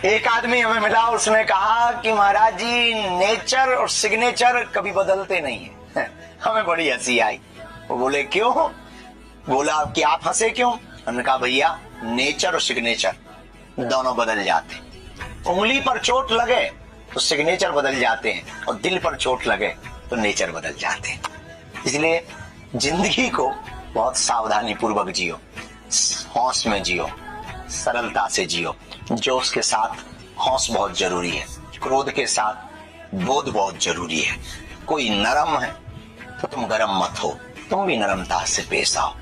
एक आदमी हमें मिला, उसने कहा कि महाराज जी नेचर और सिग्नेचर कभी बदलते नहीं है। हमें बड़ी हंसी आई। वो बोले क्यों? बोला कि आप हंसे क्यों? हमने कहा भैया नेचर और सिग्नेचर दोनों बदल जाते हैं। उंगली पर चोट लगे तो सिग्नेचर बदल जाते हैं और दिल पर चोट लगे तो नेचर बदल जाते हैं। इसलिए जिंदगी को बहुत सावधानी पूर्वक जियो, होश में जियो, सरलता से जियो। जोश के साथ होश बहुत जरूरी है, क्रोध के साथ बोध बहुत जरूरी है। कोई नरम है तो तुम गरम मत हो, तुम भी नरमता से पेश आओ।